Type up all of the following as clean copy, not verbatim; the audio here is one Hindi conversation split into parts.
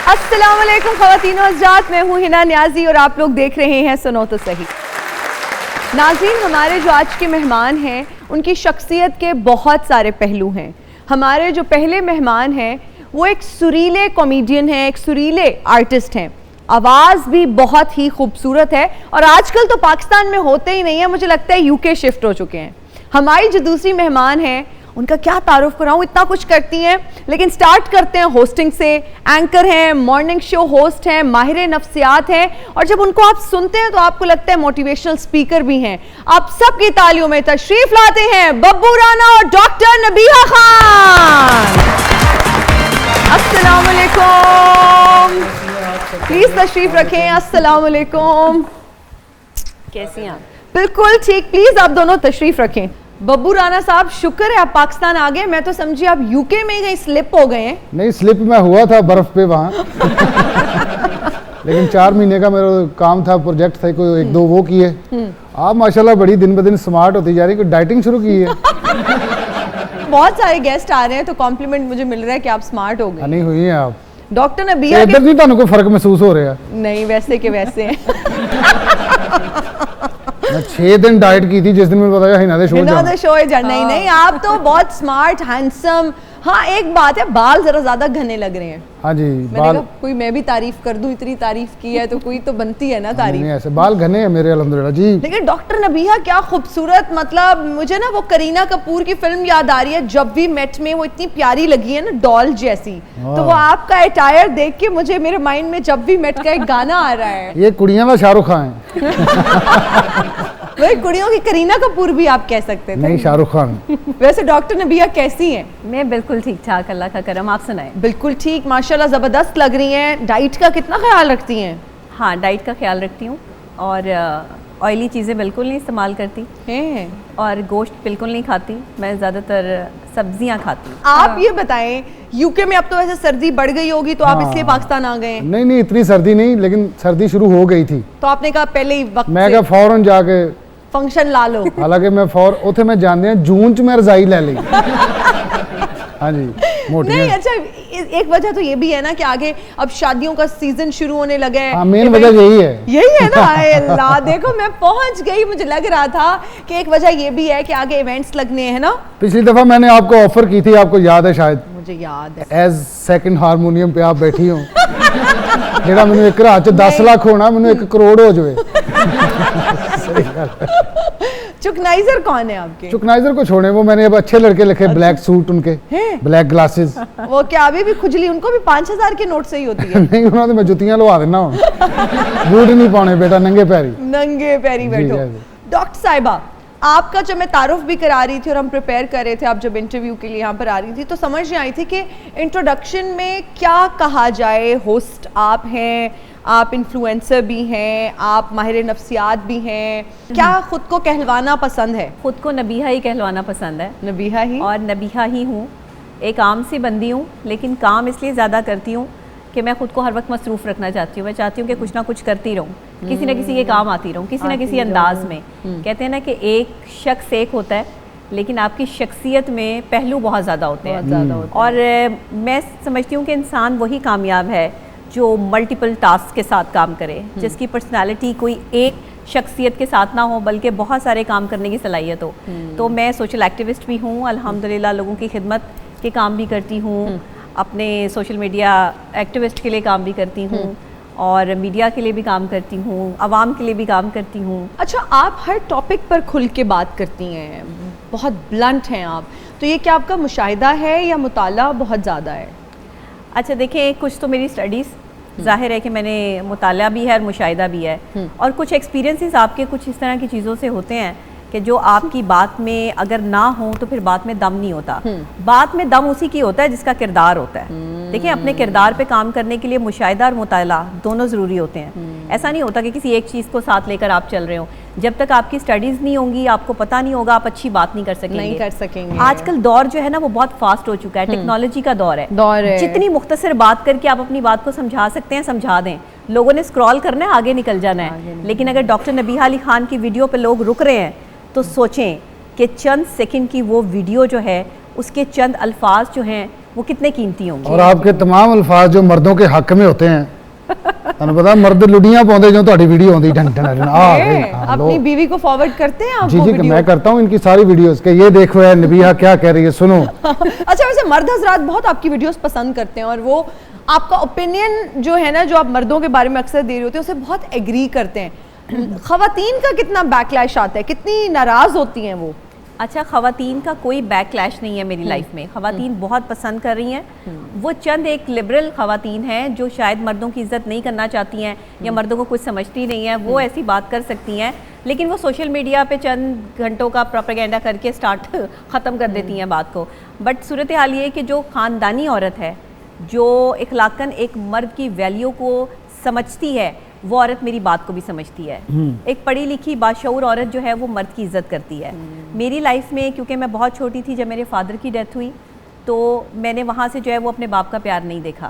अस्सलाम वालेकुम ख़वातीन और हज़रात, मैं हूँ हिना न्याजी और आप लोग देख रहे हैं सुनो तो सही। नाज़रीन, हमारे जो आज के मेहमान हैं उनकी शख्सियत के बहुत सारे पहलू हैं। हमारे जो पहले मेहमान हैं वो एक सुरीले कॉमेडियन हैं, एक सुरीले आर्टिस्ट हैं, आवाज़ भी बहुत ही खूबसूरत है और आजकल तो पाकिस्तान में होते ही नहीं है, मुझे लगता है यूके शिफ्ट हो चुके हैं। हमारी जो दूसरी मेहमान हैं उनका क्या तारुफ कराऊं, इतना कुछ करती हैं, लेकिन स्टार्ट करते हैं होस्टिंग से। एंकर हैं, मॉर्निंग शो होस्ट हैं, माहिर नफ्सियात हैं और जब उनको आप सुनते हैं तो आपको लगता है मोटिवेशनल स्पीकर भी हैं। आप सबकी तालियों में तशरीफ लाते हैं बब्बू राना और डॉक्टर नबीहा खान। अस्सलाम वालेकुम, प्लीज तशरीफ रखें। अस्सलाम वालेकुम, कैसी हैं आप? बिल्कुल ठीक, प्लीज आप दोनों तशरीफ रखें। बब्बू राना साहब, शुक्र है आप पाकिस्तान आ गए, मैं तो समझी आप यूके में ही कहीं स्लिप हो गए हैं। नहीं, स्लिप मैं हुआ था बर्फ पे वहाँ लेकिन 4 महीने का मेरा काम था, प्रोजेक्ट था, कोई 1-2 वो किए। आप माशाल्लाह बड़ी दिन ब दिन स्मार्ट होती जा रही, कोई डाइटिंग शुरू की है? बहुत सारे गेस्ट आ रहे हैं तो कॉम्प्लीमेंट मुझे मिल रहा है कि आप स्मार्ट हो गए। नहीं हुई हैं आप डॉक्टर नबीहा इधर नहीं, तो कोई फर्क महसूस हो रहा है? नहीं, वैसे के वैसे हैं। मैं 6 दिन डाइट की थी, जिस दिन मैंने बताया हिना दे शो जाना। नहीं, आप तो बहुत स्मार्ट, हैंडसम। हाँ, एक बात है, बाल जरा ज्यादा घने लग रहे हैं। हाँ जी, बाल कोई मैं भी तारीफ कर दूं, इतनी तारीफ की है तो कोई तो बनती है ना तारीफ। नहीं, ऐसे बाल घने हैं मेरे अल्हम्दुलिल्लाह जी। लेकिन डॉक्टर नबीहा क्या खूबसूरत, मतलब मुझे ना वो करीना कपूर की फिल्म याद आ रही है, जब वी मेट में। वो इतनी प्यारी लगी है ना, डॉल जैसी। तो वो आपका अटायर देख के मुझे मेरे माइंड में जब वी मेट का एक गाना आ रहा है। ये कुड़ियां में शाहरुख खान है। वही कुड़ियों की करीना कपूर भी आप कह सकते थे। नहीं, शाहरुख खान। वैसे डॉक्टर नबीहा कैसी हैं? मैं बिल्कुल ठीक ठाक, अल्लाह का करम। आप सुनाएं? बिल्कुल ठीक, माशाल्लाह ज़बरदस्त लग रही हैं। डाइट का कितना ख्याल रखती हैं? हाँ, डाइट का ख्याल रखती हूँ और ऑयली चीज़ें बिल्कुल नहीं इस्तेमाल करती हैं और गोश्त बिल्कुल नहीं खाती। मैं ज़्यादातर सब्जियाँ खाती हूँ। आप ये बताएं, यूके में अब तो वैसे सर्दी बढ़ गई होगी तो आप इसलिए पाकिस्तान आ गए? नहीं, इतनी सर्दी नहीं, लेकिन सर्दी शुरू हो गई थी तो आपने कहा पहले ही वक्त मैं कहा फौरन जाके फंक्शन ला लो। हालांकि मैं उथे मैं जानते हैं जून च मैं रजाई ले ली। हाँ जी, मोटी नहीं, अच्छा, एक वजह तो ये भी है ना कि आगे अब शादियों का सीजन शुरू होने लगा है। हाँ, मेन वजह यही है ना। अल्लाह, देखो मैं पहुंच गई। मुझे लग रहा था कि एक वजह ये भी है कि आगे इवेंट्स लगने हैं ना। पिछली दफा मैंने आपको ऑफर की थी, आपको याद है शायद? मुझे याद है। एज सेकंड हारमोनियम पे आप बैठी हो। जेड़ा मैंने एक रात 10 लाख होना, मैंने 1 करोड़ हो जाए। चुकनाइजर कौन है आपके? चुकनाइजर को छोड़े, वो मैंने अब अच्छे लड़के लिखे। ब्लैक सूट उनके, ब्लैक ग्लासेस। वो क्या अभी भी खुजली उनको भी 5000 के नोट से ही होती है? नहीं, उन्होंने मैं जुतियां लवा देना हूं। बूट नहीं पाने बेटा, नंगे पैरी बैठो। डॉक्टर साहिबा, आपका जब मैं तारुफ भी करा रही थी और हम प्रिपेयर कर रहे थे, आप जब इंटरव्यू के लिए यहाँ पर आ रही थी तो समझ नहीं आई थी कि इंट्रोडक्शन में क्या कहा जाए। होस्ट आप हैं, आप इन्फ्लुएंसर भी हैं, आप माहिर नफ्सियात भी हैं, क्या खुद को कहलवाना पसंद है? खुद को नबीहा ही कहलवाना पसंद है। नबीहा ही? और नबीहा ही हूँ। एक आम सी बंदी हूँ, लेकिन काम इसलिए ज़्यादा करती हूँ कि मैं खुद को हर वक्त मसरूफ़ रखना चाहती हूँ। मैं चाहती हूँ कि कुछ ना कुछ करती रहूँ, किसी न किसी के काम आती रहूँ, किसी न किसी अंदाज में। कहते हैं ना कि एक शख्स एक होता है, लेकिन आपकी शख्सियत में पहलू बहुत ज़्यादा होते हैं। और मैं समझती हूँ कि इंसान वही कामयाब है जो मल्टीपल टास्क के साथ काम करे, जिसकी पर्सनालिटी कोई एक शख्सियत के साथ ना हो बल्कि बहुत सारे काम करने की सलाहियत हो। तो मैं सोशल एक्टिविस्ट भी हूँ, अल्हम्दुलिल्लाह लोगों की खिदमत के काम भी करती हूँ, अपने सोशल मीडिया एक्टिविस्ट के लिए काम भी करती हूँ और मीडिया के लिए भी काम करती हूँ, आवाम के लिए भी काम करती हूँ। अच्छा, आप हर टॉपिक पर खुल के बात करती हैं, बहुत ब्लंट हैं आप, तो ये क्या आपका मुशाहिदा है या मुताला बहुत ज़्यादा है? अच्छा देखें, कुछ तो मेरी स्टडीज़, जाहिर है कि मैंने मुताला भी है और मुशाहिदा भी है, और कुछ एक्सपीरियंसेस आपके कुछ इस तरह की चीज़ों से होते हैं कि जो आपकी बात में अगर ना हो तो फिर बात में दम नहीं होता। बात में दम उसी की होता है जिसका किरदार होता है। देखिए, अपने किरदार पे काम करने के लिए मुशाहिदा और मुताला दोनों ज़रूरी होते हैं। ऐसा नहीं होता कि किसी एक चीज़ को साथ लेकर आप चल रहे हो। जब तक आपकी स्टडीज़ नहीं होंगी, आपको पता नहीं होगा, आप अच्छी बात नहीं कर सकेंगे। आजकल दौर जो है ना वो बहुत फास्ट हो चुका है, टेक्नोलॉजी का दौर है। जितनी मुख्तसर बात करके आप अपनी बात को समझा सकते हैं समझा दें। लोगों ने स्क्रॉल करना है, आगे निकल जाना है। लेकिन अगर डॉक्टर नबीहा अली खान की वीडियो पे लोग रुक रहे हैं तो सोचें कि चंद सेकंड की वो वीडियो जो है, उसके चंद अल्फाज जो हैं वो कितने कीमती होंगे। और आपके तमाम अल्फाज जो मर्दों के हक में होते हैं, ਤੁਹਾਨੂੰ पता मर्द लुड़ियां पाਉਂਦੇ जो ਤੁਹਾਡੀ वीडियो आਉਂਦੀ ढंग ढंग अपनी बीवी को फॉरवर्ड करते हैं आप? जी वो जी वीडियो? मैं करता हूँ इनकी सारी वीडियोस के, ये देखो है नबिया क्या कह रही है, सुनो। अच्छा, वैसे मर्द हजरात बहुत आपकी वीडियोस पसंद करते हैं और वो आपका ओपिनियन जो है ना, जो आप मर्दों के बारे में अक्सर दे रहे होते हैं, उसे बहुत एग्री करते हैं। खवातीन का कितना बैकलैश आता है, कितनी नाराज होती हैं वो? अच्छा, खवातीन का कोई बैकलैश नहीं है मेरी लाइफ में। खवातीन बहुत पसंद कर रही हैं। वो चंद एक लिबरल खवातीन हैं जो शायद मर्दों की इज्जत नहीं करना चाहती हैं या मर्दों को कुछ समझती नहीं है, वो ऐसी बात कर सकती हैं, लेकिन वो सोशल मीडिया पे चंद घंटों का प्रोपेगेंडा करके ख़त्म कर देती हैं बात को। बट सूरत हाल ये है कि जो ख़ानदानी औरत है, जो इखलाकन एक मर्द की वैल्यू को समझती है, वो औरत मेरी बात को भी समझती है। एक पढ़ी लिखी बाशऊर औरत जो है वो मर्द की इज्जत करती है। मेरी लाइफ में, क्योंकि मैं बहुत छोटी थी जब मेरे फादर की डेथ हुई, तो मैंने वहाँ से जो है वो अपने बाप का प्यार नहीं देखा।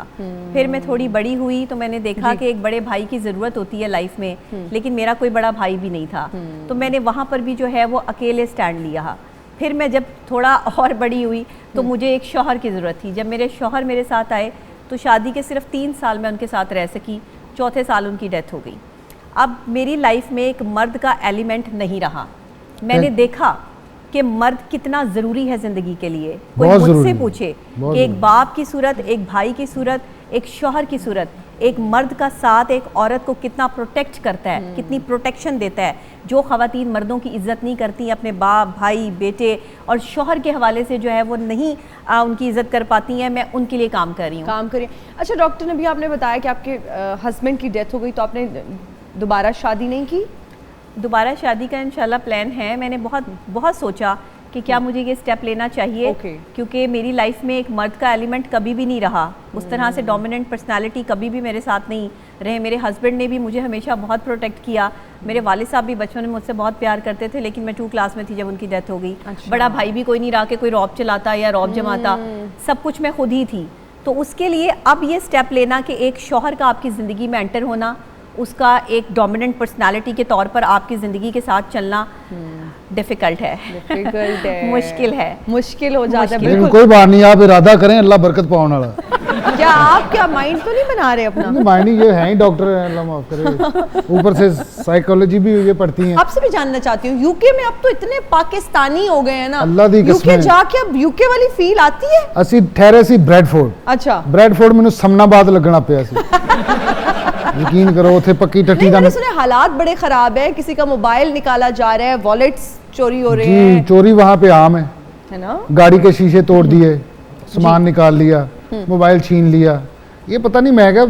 फिर मैं थोड़ी बड़ी हुई तो मैंने देखा कि एक बड़े भाई की ज़रूरत होती है लाइफ में, लेकिन मेरा कोई बड़ा भाई भी नहीं था, तो मैंने वहाँ पर भी जो है वो अकेले स्टैंड लिया। फिर मैं जब थोड़ा और बड़ी हुई तो मुझे एक शौहर की ज़रूरत थी। जब मेरे शौहर मेरे साथ आए तो शादी के सिर्फ 3 साल में उनके साथ रह सकी, चौथे साल उनकी डेथ हो गई। अब मेरी लाइफ में एक मर्द का एलिमेंट नहीं रहा। मैंने देखा कि मर्द कितना ज़रूरी है ज़िंदगी के लिए। कोई मुझसे पूछे कि एक बाप की सूरत, एक भाई की सूरत, एक शौहर की सूरत, एक मर्द का साथ एक औरत को कितना प्रोटेक्ट करता है, कितनी प्रोटेक्शन देता है। जो ख़वातीन मर्दों की इज़्ज़त नहीं करती, अपने बाप, भाई, बेटे और शौहर के हवाले से जो है वो नहीं उनकी इज़्ज़त कर पाती हैं, मैं उनके लिए काम कर रही हूँ। काम करिए। अच्छा डॉक्टर, नबी आपने बताया कि आपके हस्बैंड की डेथ हो गई, तो आपने दोबारा शादी नहीं की? दोबारा शादी का इंशाल्लाह प्लान है। मैंने बहुत सोचा कि क्या मुझे ये स्टेप लेना चाहिए, क्योंकि मेरी लाइफ में एक मर्द का एलिमेंट कभी भी नहीं रहा। उस तरह से डोमिनेंट पर्सनालिटी कभी भी मेरे साथ नहीं रहे। मेरे हस्बैंड ने भी मुझे हमेशा बहुत प्रोटेक्ट किया। मेरे वालिद साहब भी बचपन में मुझसे बहुत प्यार करते थे, लेकिन मैं 2 क्लास में थी जब उनकी डेथ हो गई। अच्छा। बड़ा भाई भी कोई नहीं रहा कि कोई रौब चलाता या रौब जमाता, सब कुछ मैं खुद ही थी। तो उसके लिए अब ये स्टेप लेना कि एक शौहर का आपकी ज़िंदगी में एंटर होना, उसका एक डोमिनेंट पर्सनालिटी के तौर पर आपकी ज़िंदगी के साथ चलना डिफ़िकल्ट है, मुश्किल है, मुश्किल हो जाता है। बिल्कुल कोई बात नहीं, आप इरादा करें, अल्लाह बरकत पाने वाला। क्या आप क्या माइंड तो नहीं बना रहे अपना? माइंड ये है ही डॉक्टर है, अल्लाह माफ करे, ऊपर से साइकोलॉजी भी ये पढ़ती हैं। आपसे भी जानना चाहती हूँ, यूके में अब तो इतने पाकिस्तानी हो गए हैं ना, अल्लाह दी कसम यूके जाके अब यूके वाली फील आती है? ਅਸੀਂ ठहरे सी ब्रैडफोर्ड। अच्छा, ब्रैडफोर्ड ਮੈਨੂੰ ਸਮਨਾਬਾਦ ਲੱਗਣਾ ਪਿਆ ਸੀ। यकीन करो उथे पक्की टट्टी मैंने सुने हालात बड़े खराब है, किसी का मोबाइल निकाला जा रहा है, वॉलेट्स चोरी हो रहे हैं। चोरी वहाँ पे आम है ना? गाड़ी के शीशे तोड़ दिए, सामान निकाल लिया, मोबाइल छीन लिया। ये पता नहीं, मैं क्या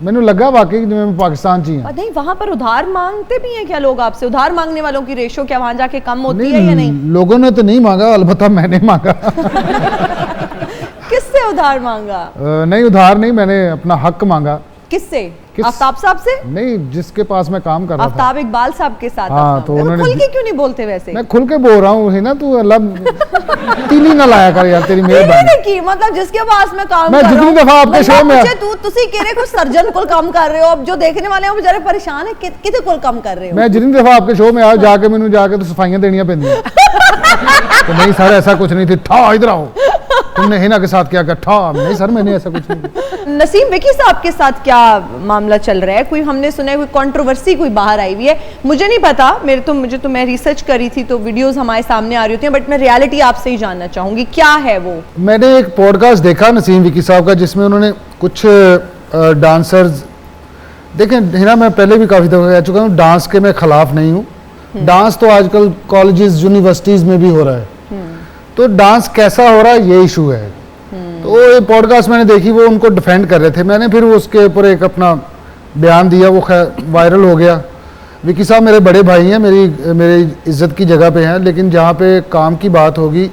मैंने लगा वाकई कि मैं पाकिस्तान ची हूं। नहीं, वहाँ पर उधार मांगते भी हैं क्या लोग आपसे? उधार मांगने वालों की रेशो क्या वहाँ जाके कम होती है या नहीं? लोगों ने तो नहीं मांगा, अलबत्ता मैंने मांगा। किससे उधार मांगा? नहीं उधार नहीं, मैंने अपना हक मांगा। किससे? आफ्ताब साहब से? नहीं, जिसके पास मैं काम कर रहा था, आफ्ताब इकबाल साहब के साथ। हाँ, तो उन्होंने खुल के क्यों नहीं बोलते? वैसे मैं खुल के बोल रहा हूँ, है ना, तू अल्लाह तीली ना लाया कर यार, तेरी मेहरबानी की मतलब जिसके पास मैं काम मैं कर रहा जितनी हूं, दफा आपके शो में तू तुसी केरे कुछ सर्जन को काम कर रहे हो, अब जो देखने वाले हैं वो बेचारे परेशान है, किते को काम कर रहे हो? मैं जितनी दफा आपके शो में आया जाके मैंने जाके तो सफाइयां देनियां पैंदियां। तो नहीं सर ऐसा कुछ नहीं थी, ठा इधर आओ, तुमने हिना के साथ क्या किया? ठा नहीं सर मैंने ऐसा कुछ नहीं किया। नसीम, विकी साहब के साथ क्या मामला चल रहा है? कोई हमने सुना है कोई कंट्रोवर्सी कोई बाहर आई हुई है, मुझे नहीं पता, मुझे तो मैं रिसर्च करी थी तो वीडियोस हमारे सामने आ रही होती हैं, बट मैं रियलिटी आपसे ही जानना चाहूंगी, क्या है वो? मैंने एक पॉडकास्ट देखा नसीम विकी साहब का, जिसमें उन्होंने कुछ डांसर्स, देखें हिना मैं पहले भी काफ़ी दफ़ा कह चुका हूँ, डांस के मैं ख़िलाफ़ नहीं हूँ। डांस तो आजकल कॉलेजेस यूनिवर्सिटीज़ में भी हो रहा है, तो डांस कैसा हो रहा है ये इशू है। तो ये पॉडकास्ट मैंने देखी, वो उनको डिफेंड कर रहे थे, मैंने फिर उसके ऊपर एक अपना बयान दिया, वो वायरल हो गया। विकी साहब मेरे बड़े भाई हैं, मेरी इज़्ज़त की जगह पे हैं, लेकिन जहाँ पे काम की बात होगी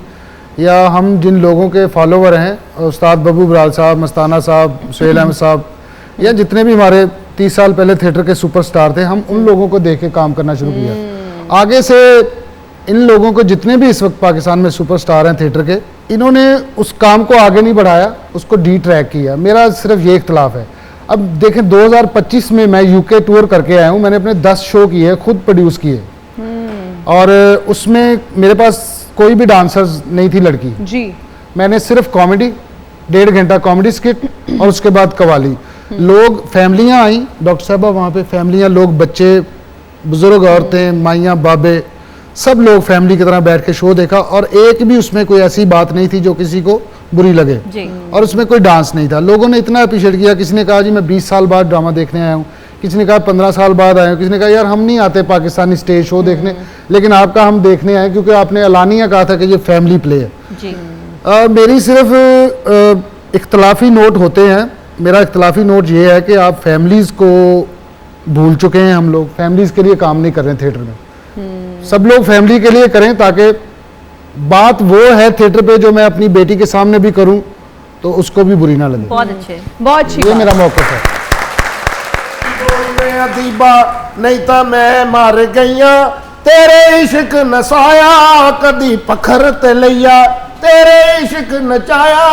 या हम जिन लोगों के फॉलोवर हैं, उस्ताद बब्बू बराल साहब, मस्ताना साहब, सुहेल अहमद साहब, या जितने भी हमारे 30 साल पहले थिएटर के सुपरस्टार थे, हम उन लोगों को देख के काम करना शुरू किया। आगे से इन लोगों को, जितने भी इस वक्त पाकिस्तान में सुपरस्टार हैं थिएटर के, इन्होंने उस काम को आगे नहीं बढ़ाया, उसको डी ट्रैक किया। मेरा सिर्फ ये इख्तलाफ है। अब देखें 2025 में मैं यूके टूर करके आया हूँ, मैंने अपने 10 शो किए, खुद प्रोड्यूस किए, और उसमें मेरे पास कोई भी डांसर्स नहीं थी लड़की जी। मैंने सिर्फ कॉमेडी 1.5 घंटा कॉमेडी स्किट और उसके बाद कवाली। लोग फैमिलियां आई डॉक्टर साहबा, वहाँ पे फैमिलियां, लोग, बच्चे, बुजुर्ग, औरतें, माइयाँ, बाबे, सब लोग फैमिली की तरह बैठ के शो देखा और एक भी उसमें कोई ऐसी बात नहीं थी जो किसी को बुरी लगे। जी। और उसमें कोई डांस नहीं था। लोगों ने इतना अप्रिशिएट किया। किसी ने कहा जी मैं 20 साल बाद ड्रामा देखने आया हूँ, किसी ने कहा 15 साल बाद आया हूँ, किसी ने कहा यार हम नहीं आते पाकिस्तानी स्टेज शो देखने, लेकिन आपका हम देखने आए क्योंकि आपने एलानिया कहा था कि ये फैमिली प्ले है। जी। मेरी सिर्फ इख्तलाफी नोट होते हैं। मेरा इख्तलाफी नोट ये है कि आप फैमिलीज़ को भूल चुके हैं। हम लोग फैमिलीज़ के लिए काम नहीं कर रहे हैं थिएटर में। सब लोग फैमिली के लिए करें, ताकि बात वो है थिएटर पे जो मैं अपनी बेटी के सामने भी करूं तो उसको भी बुरी ना लगे। बहुत अच्छे, बहुत अच्छी ये बात। मेरा मौक़िफ़ है। अदीबा नहीं तो मैं मर गईया, तेरे इश्क नसाया कदी पखर ते लैया, तेरे इश्क नचाया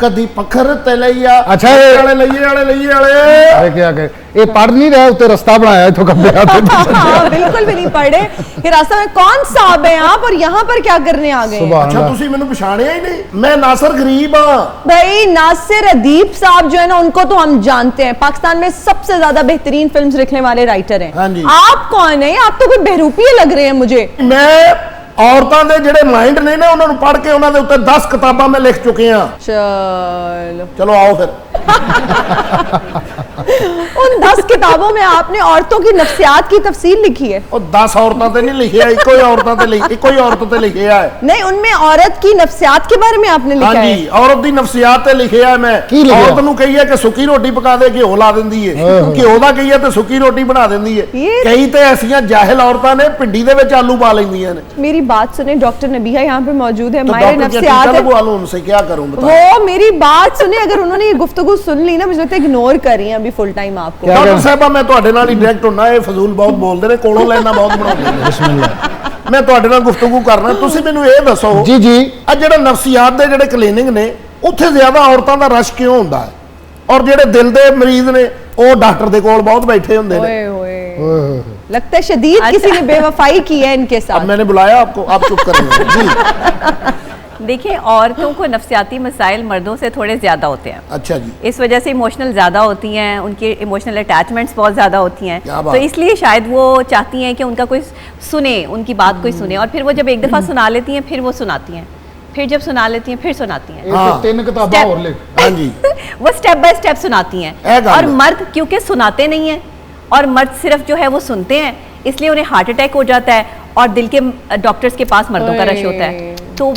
कदी पखर ते लैया। अच्छा, ये- वाले लइये वाले लइये वाले। अरे क्या कहे, ये पढ़ नहीं रहा, उते रास्ता बनाया है तो कब्बे हाँ, बिल्कुल भी नहीं पढ़े। ये रास्ता में कौन साहब है आप और यहाँ पर क्या करने आ गए? सुभान अच्छा अल्लाह। तुसी मैनू पछाणिया ही नहीं, मैं नासर गरीब हाँ। भाई नासिर अदीब साहब जो है ना, उनको तो हम जानते हैं, पाकिस्तान में सबसे ज्यादा बेहतरीन फिल्म्स लिखने वाले राइटर हैं। हाँ जी। आप कौन है? आप तो कोई बहरूपी लग रहे हैं मुझे। मैं औरतां दे ਜਿਹੜੇ माइंड ने ना उन्होंने पढ़ के उन्होंने उत्ते 10 किताबां मैं लिख चुके हैं। चलो, चलो आओ फिर। उन 10 किताबों में आपने औरतों की नफ्सियात की तफसील लिखी है? ਉਹ 10 ਔਰਤਾਂ ਤੇ ਨਹੀਂ ਲਿਖਿਆ, ਇੱਕੋ ਹੀ ਔਰਤਾਂ ਤੇ ਇੱਕੋ ਹੀ ਔਰਤ ਤੇ ਲਿਖਿਆ ਹੈ। नहीं, उनमें औरत की नफ्सियात के बारे में आपने लिखा है। ਹਾਂਜੀ ਔਰਤ ਦੀ ਨਫਸੀਅਤ ਤੇ ਲਿਖਿਆ ਹੈ ਮੈਂ। ਕੀ ਲਿਖਿਆ? ਔਰਤ ਨੂੰ ਕਹੀਏ ਕਿ ਸੁੱਕੀ ਰੋਟੀ ਪਕਾ ਦੇ, ਘਿਓ ਲਾ ਦਿੰਦੀ ਏ, ਘਿਓ ਦਾ ਕਹੀਏ ਤੇ ਸੁੱਕੀ ਰੋਟੀ ਬਣਾ ਦਿੰਦੀ ਏ। ਇਹ- ਕਈ ਤੇ ਐਸੀਆਂ ਜਾਹਿਲ ਔਰਤਾਂ ਨੇ ਭਿੰਡੀ ਦੇ ਵਿੱਚ ਆਲੂ ਪਾ ਲੈਂਦੀਆਂ ਨੇ। मेरी बात सुने, डॉक्टर नबीहा यहाँ पे मौजूद है, तो माहिर डॉक्टर के नफ्सियात टीचर है। को आलू उनसे क्या करूं बताओ। वो मेरी बात सुने, अगर उन्होंने ये गुफ्तगू सुन ली ना, मुझे लगता है इग्नोर कर रही हैं अभी फुल टाइम आपको। क्या ਡਾਕਟਰ करें? ਸਾਹਿਬਾ ਮੈਂ ਤੁਹਾਡੇ ਨਾਲ ਹੀ ਡਾਇਰੈਕਟ ਹੁੰਨਾ, ਇਹ ਫਜ਼ੂਲ ਬਹੁਤ ਬੋਲਦੇ ਨੇ, ਕੋਲੋਂ ਲੈਣਾ ਬਹੁਤ ਬਣਾਉਂਦੇ ਨੇ। बिस्मिल्लाह। ਮੈਂ ਤੁਹਾਡੇ ਨਾਲ ਗੁਫ਼ਤਗੂ ਕਰਨਾ, ਤੁਸੀਂ ਮੈਨੂੰ ਇਹ ਦੱਸੋ जी जी। ਆ ਜਿਹੜਾ ਨਫਸੀਆਤ ਦੇ ਜਿਹੜੇ ਕਲੀਨਿਕ ਨੇ ਉੱਥੇ ਜ਼ਿਆਦਾ ਔਰਤਾਂ ਦਾ ਰਸ਼ ਕਿਉਂ ਹੁੰਦਾ ਹੈ, ਔਰ ਜਿਹੜੇ ਦਿਲ ਦੇ ਮਰੀਜ਼ ਨੇ ਉਹ ਡਾਕਟਰ ਦੇ ਕੋਲ ਬਹੁਤ ਬੈਠੇ ਹੁੰਦੇ ਨੇ। ओए ओए, ओए होए होए। लगता है शदीद किसी ने बेवफाई की है इनके अब साथ। मैंने बुलाया आपको, आप चुप करेंगे जी। देखिए, औरतों को नफ्सियाती मसाइल मर्दों से थोड़े ज़्यादा होते हैं। अच्छा जी। इस वजह से इमोशनल ज़्यादा होती हैं, उनकी इमोशनल अटैचमेंट्स बहुत ज़्यादा होती हैं, क्या बात। तो इसलिए शायद वो चाहती हैं कि उनका कोई सुने, उनकी बात कोई सुने, और फिर वो जब एक दफ़ा सुना लेती हैं फिर वो सुनाती हैं, फिर जब सुना लेती हैं फिर सुनाती हैं। एक हाँ। 3 किताबा Step- और लिख। हाँ जी। वो स्टेप बाय स्टेप सुनाती ए हैं। गल और है। मर्द क्योंकि सुनाते नहीं हैं और मर्द सिर्फ जो है वो सुनते हैं, इसलिए उन्हें हार्ट अटैक हो जाता है और दिल के डॉक्टर्स के पास मर्दों का रश होता है। तो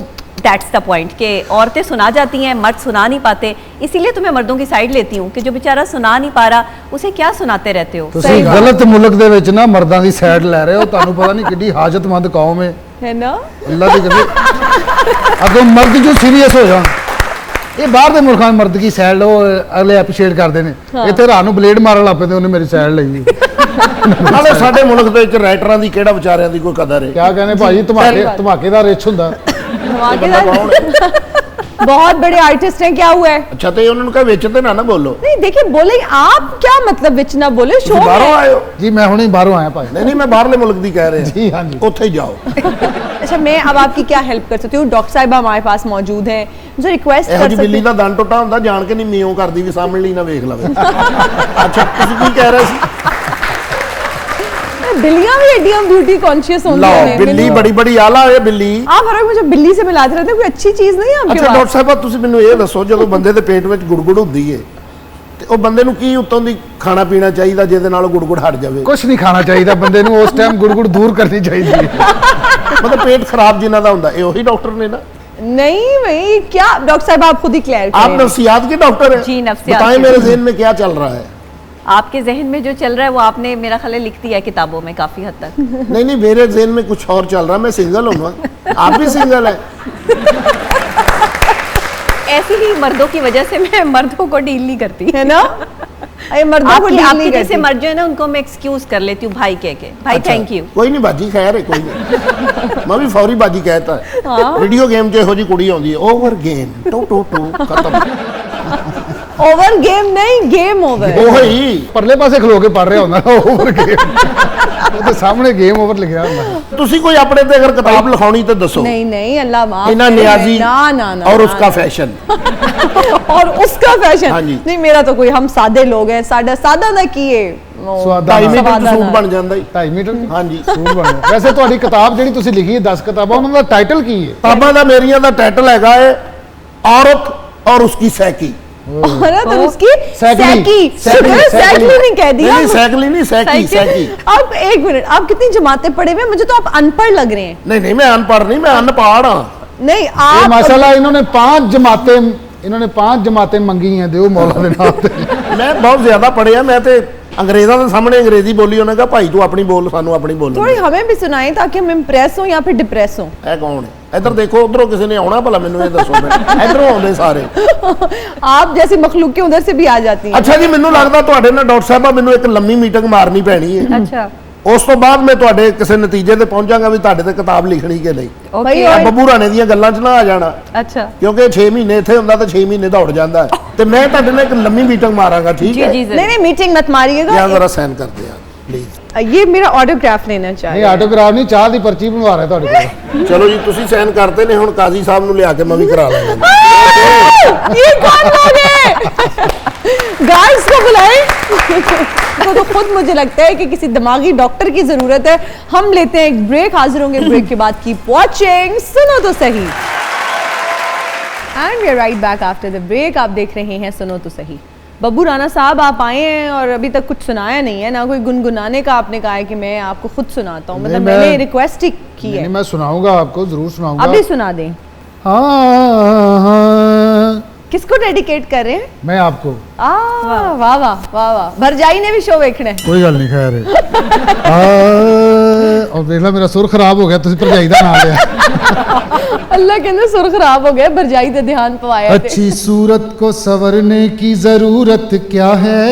दैट्स द पॉइंट कि औरतें सुना जाती हैं, मर्द सुना नहीं पाते। इसीलिए तो मैं मर्दों की साइड लेती हूँ कि जो बेचारा सुना नहीं पा रहा, उसे क्या सुनाते रहते हो। ਤੁਸੀਂ ਗਲਤ ਮੁਲਕ ਦੇ ਵਿੱਚ ਨਾ ਮਰਦਾਂ ਦੀ ਸਾਈਡ ਲੈ ਰਹੇ ਹੋ। ਤੁਹਾਨੂੰ ਪਤਾ ਨਹੀਂ ਕਿੱਡੀ ਹਾਜਤਮੰਦ ਕੌਮ ਹੈ। है ना? ਅੱਲਾ ਦੀ ਕਦੇ ਅਗੋਂ ਮਰਦ ਜੋ ਸੀਰੀਅਸ ਹੋ ਜਾਣ। ਇਹ ਬਾਹਰ ਦੇ ਮੁਲਕਾਂ ਦੇ ਮਰਦ ਕੀ ਸਾਈਡ ਲਓ, ਅਗਲੇ ਐਪਰੀਸ਼ੀਏਟ ਕਰਦੇ ਨੇ। ਇੱਥੇ ਰਾਤ ਨੂੰ ਬਲੇਡ ਮਾਰਨ ਲੱਗ ਪੈਂਦੇ, ਉਹਨੇ ਮੇਰੀ ਸਾਈਡ ਲਈ। ਨਾਲੇ ਸਾਡੇ ਮੁਲਕ ਦੇ ਵਿੱਚ ਰਾਈਟਰਾਂ ਦੀ ਕਿਹੜਾ ਵਿਚਾਰਿਆਂ ਦੀ ਕੋਈ ਕਦਰ ਹੈ। ਕਿਆ ਕਹਿੰਦੇ ਭਾਜੀ, ਧਮਾਕੇ ਦਾ ਰਿਚ ਹੁੰਦਾ। धमाकेदार। बहुत बड़े आर्टिस्ट हैं, क्या हुआ है? ਅੱਛਾ ਤੇ ਉਹਨਾਂ ਨੂੰ ਕਹੇ ਵਿੱਚ ਤੇ ਨਾ ਬੋਲੋ। नहीं देखिए, बोले आप क्या मतलब विच ना बोले, शो ਤੁਸੀਂ ਬਾਹਰੋਂ में। ਆਏ ਹੋ? ਜੀ ਮੈਂ ਹੁਣੇ ਬਾਹਰੋਂ ਆਇਆ ਭਾਜੀ। ਨਹੀਂ ਨਹੀਂ ਮੈਂ ਬਾਹਰਲੇ ਮੁਲਕ ਦੀ ਕਹਿ ਰਿਹਾ। ਜੀ हाँ जी। ਉੱਥੇ ਹੀ ਜਾਓ। अच्छा, मैं अब आपकी क्या हेल्प कर सकती हूँ? डॉक्टर साहिबा हमारे पास मौजूद हैं, मुझे रिक्वेस्ट ਇਹੋ कर ਜੀ सकती ਬਿੱਲੀ ਦਾ ਦੰਦ ਟੁੱਟਾ ਹੁੰਦਾ, ਜਾਣ ਕੇ ਨਹੀਂ ਮੀਓ ਕਰਦੀ ਵੀ ਸਾਹਮਣੇ ਹੀ ਨਾ ਵੇਖ ਲਵੇ। ਅੱਛਾ ਤੁਸੀਂ ਕੀ ਕਹਿ ਰਹੇ ਸੀ? बिल्लियां भी एडियम ब्यूटी कॉन्शियस होंगी। ਲਓ ਬਿੱਲੀ ਬੜੀ ਬੜੀ ਆਲਾ ਹੈ ਬਿੱਲੀ। आप हर वक्त मुझे बिल्ली से मिलाते रहते हैं, कोई अच्छी चीज नहीं है आपके ਅੱਛਾ ਡਾਕਟਰ पास? ਸਾਹਿਬਾ ਤੁਸੀਂ ਮੈਨੂੰ ਇਹ ਦੱਸੋ, ਜਦੋਂ ਬੰਦੇ ਦੇ ਪੇਟ ਵਿੱਚ ਗੁੜਗੁੜ ਹੁੰਦੀ ਏ ਤੇ ਉਹ ਬੰਦੇ ਨੂੰ ਕੀ ਉੱਤੋਂ ਦੀ ਖਾਣਾ ਪੀਣਾ ਚਾਹੀਦਾ ਜਿਹਦੇ ਨਾਲ ਉਹ ਗੁੜਗੁੜ ਹਟ ਜਾਵੇ? ਕੁਛ ਨਹੀਂ ਖਾਣਾ ਚਾਹੀਦਾ ਬੰਦੇ ਨੂੰ, ਉਸ ਟਾਈਮ ਗੁੜਗੁੜ ਦੂਰ ਕਰਨੀ ਚਾਹੀਦੀ ਹੈ। मतलब पेट खराब जिन्ना दा हुंदा ए वही डॉक्टर ने ना। नहीं भाई, क्या डॉक्टर साहब आप खुद ही क्लियर आप करें। नफ्सियात के डॉक्टर हैं। जी, नफ्सियात बताएं के। मेरे ज़हन में क्या चल रहा है। आपके जहन में जो चल रहा है वो आपने मेरा ख्याल है लिख दिया है किताबों में काफ़ी हद तक। नहीं नहीं मेरे ज़हन में कुछ और चल रहा है। मैं सिंगल हूँ ना, आप भी सिंगल है। ऐसी ही मर्दों की वजह से मैं मर्दों को डील नहीं करती। है ना? अरे मर्दों को आपकी डील आपके नहीं जैसे करती। मर्द जो है ना उनको मैं एक्सक्यूज कर लेती हूँ भाई कह के, भाई अच्छा, थैंक यू। कोई नहीं बाजी, खैर है कोई नहीं। मैं भी फौरी बाजी कहता है। वीडियो गेम च ਇਹੋ ਜੀ ਕੁੜੀ ਆਉਂਦੀ ਹੈ, over game to to to खत्म। ओवर गेम नहीं, गेम ओवर। ਉਹੀ ਪਰਲੇ ਪਾਸੇ ਖਲੋ ਕੇ ਪੜ ਰਿਹਾ ਹੁੰਦਾ ਓਵਰ ਗੇਮ। ਉਹ ਤੇ ਸਾਹਮਣੇ ਗੇਮ ਓਵਰ ਲਿਖਿਆ ਹੁੰਦਾ। ਤੁਸੀਂ ਕੋਈ ਆਪਣੇ ਤੇ ਅਗਰ ਕਿਤਾਬ ਲਿਖਾਉਣੀ ਤੇ ਦੱਸੋ। नहीं नहीं अल्लाह माफ इना करे। नियाजी ना ना ना और ना, उसका ना। फैशन। और उसका फैशन हाँ जी। नहीं मेरा तो कोई हम सादे लोग हैं सादा ना किए ਸਵਾਦਾਂ 2.5 ਨਾਲ। ਮੀਟਰ ਸਵਾਦਾਂ ਸੂਟ ਨਾਲ। ਬਣ ਜਾਂਦਾ ਜੀ। 2.5 ਮੀਟਰ ਹਾਂਜੀ। ਸੂਟ ਬਣਿਆ। ਵੈਸੇ ਤੁਹਾਡੀ ਕਿਤਾਬ ਜਿਹੜੀ ਤੁਸੀਂ ਲਿਖੀ ਹੈ 10 ਕਿਤਾਬਾਂ, ਉਹਨਾਂ ਦਾ ਟਾਈਟਲ ਕੀ ਹੈ? ਕਿਤਾਬਾਂ ਦਾ ਮੇਰੀਆਂ ਦਾ ਟਾਈਟਲ ਹੈਗਾ ਹੈ औरत और उसकी सैकी। औरत और उसकी सैकली। सैकी सैकली, शुक्र सैकली नहीं कह दिया नहीं सैकली नहीं सैकी सैकी। आप एक मिनट आप कितनी जमातें पढ़े हुए हैं? मुझे तो आप अनपढ़ लग रहे हैं। नहीं मैं अनपढ़ नहीं, मैं अनपढ़ हाँ। नहीं ਇਹ आप ਮਾਸ਼ਾਅल्लाह इन्होंने 5 ਜਮਾतें ਮੰਗੀ ਹੈ ਦਿਓ ਮੌਲਾ ਦੇ ਨਾਮ ਤੇ। मैं बहुत ज्यादा पढ़िया। मैं ते अंग्रेजों के सामने अंग्रेजी बोली, उन्होंने कहा भाई तू अपनी बोल, सानू अपनी बोल। थोड़ी हमें भी सुनाएं ताकि हम इम्प्रेस हो या फिर डिप्रेस हो। है कौन है? इधर देखो, उधरों किसी ने आना भला मैनू ये दसो। इधरों आउंदे सारे। आप जैसी मखलूक के उधर से भी आ जाती हैं। अच्छा जी, मैनू लगदा तुहाडे नाल डॉक्टर साहबा मैनू एक लंबी मीटिंग मारनी पैनी है। अच्छा उस तो बाद मैं तुहाडे किसी नतीजे ते पहुंचांगा भी तुहाडे ते किताब लिखनी कि नहीं। भाई ओके और- ਬੱਬੂ ਰਾਣੇ ਦੀਆਂ ਗੱਲਾਂ 'ਚ ਨਾ ਆ ਜਾਣਾ, अच्छा ਕਿਉਂਕਿ 6 ਮਹੀਨੇ ਇੱਥੇ ਹੁੰਦਾ ਤਾਂ 6 ਮਹੀਨੇ ਦੌੜ ਜਾਂਦਾ ਹੈ। ਤੇ ਮੈਂ ਤੁਹਾਡੇ ਨਾਲ ਇੱਕ ਲੰਮੀ ਮੀਟਿੰਗ ਮਾਰਾਂਗਾ, ਠੀਕ जी ਹੈ? जी नहीं नहीं मीटिंग मत मारिएगा। ਜਾਂ ਜ਼ਰਾ ਸਾਈਨ ਕਰਦੇ ਆ ਪਲੀਜ਼। ये मेरा ऑटोग्राफ लेना ਨਹੀਂ चाहिए। ਆਟੋਗ੍ਰਾਫ ਨਹੀਂ, ਚਾਹ ਦੀ ਪਰਚੀ ਬਣਵਾ ਰਿਹਾ ਤੁਹਾਡੇ ਕੋਲ। ਚਲੋ ਜੀ, ਤੁਸੀਂ ਸਾਈਨ ਕਰਤੇ ਨੇ, ਹੁਣ ਕਾਜ਼ੀ ਸਾਹਿਬ ਨੂੰ ਲਿਆ ਕੇ ਮੈਂ ਵੀ ਕਰਾ ਲਾਂਗਾ। ये कौन लोग हैं? गार्ड्स को बुलाएं। तो खुद मुझे लगता है कि किसी दिमागी डॉक्टर की जरूरत है। हम लेते हैं एक ब्रेक, हाजिर होंगे ब्रेक के बाद। कीप वॉचिंग, सुनो तो सही। And we are right back after the break. आप देख रहे हैं सुनो तो सही। बब्बू राणा साहब आप आए हैं और अभी तक कुछ सुनाया नहीं है ना, कोई गुनगुनाने का आपने कहा है कि मैं आपको खुद सुनाता हूँ, मतलब नहीं, मैंने रिक्वेस्ट ही की नहीं, है। मैं सुनाऊंगा आपको, जरूर सुनाऊंगा। अभी सुना दें। हाँ, किसको डेडिकेट कर रहे हैं? मैं आपको। वाह वाह वाह वाह। भरजाई ने भी शो देखना है। कोई गल नहीं, खैर और देख ला मेरा सुर खराब हो गया, तुझे भरजाई दा नाम लिया। अल्लाह कहते सुर खराब हो गया, भरजाई ते ध्यान पवाया ते। अच्छी सूरत को संवरने की जरूरत क्या है,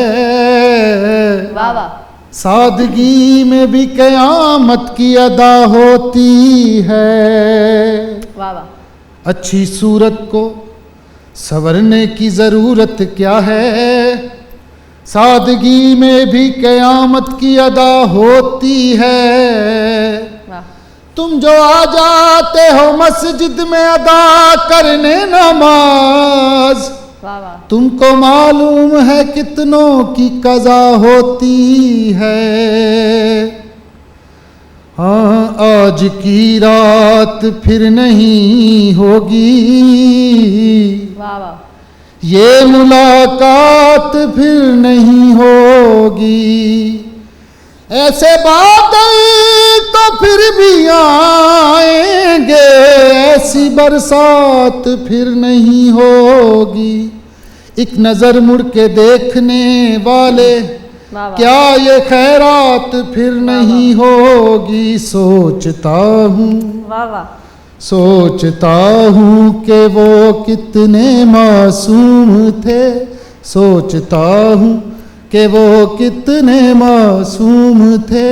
वाह वाह। सादगी में भी कयामत की अदा होती है। वाह वाह। अच्छी सूरत को संवरने की जरूरत क्या है, सादगी में भी कयामत की अदा होती है। वाह। तुम जो आ जाते हो मस्जिद में अदा करने नमाज, वाह वाह। तुमको मालूम है कितनों की कज़ा होती है। हाँ, आज की रात फिर नहीं होगी, वाह वाह। ये मुलाकात फिर नहीं होगी। ऐसे बादल तो फिर भी आएंगे, ऐसी बरसात फिर नहीं होगी। एक नज़र मुड़ के देखने वाले, वाह वाह। क्या ये खैरात फिर नहीं होगी। सोचता हूँ वाह वाह। सोचता हूँ कि वो कितने मासूम थे, सोचता हूँ कि वो कितने मासूम थे।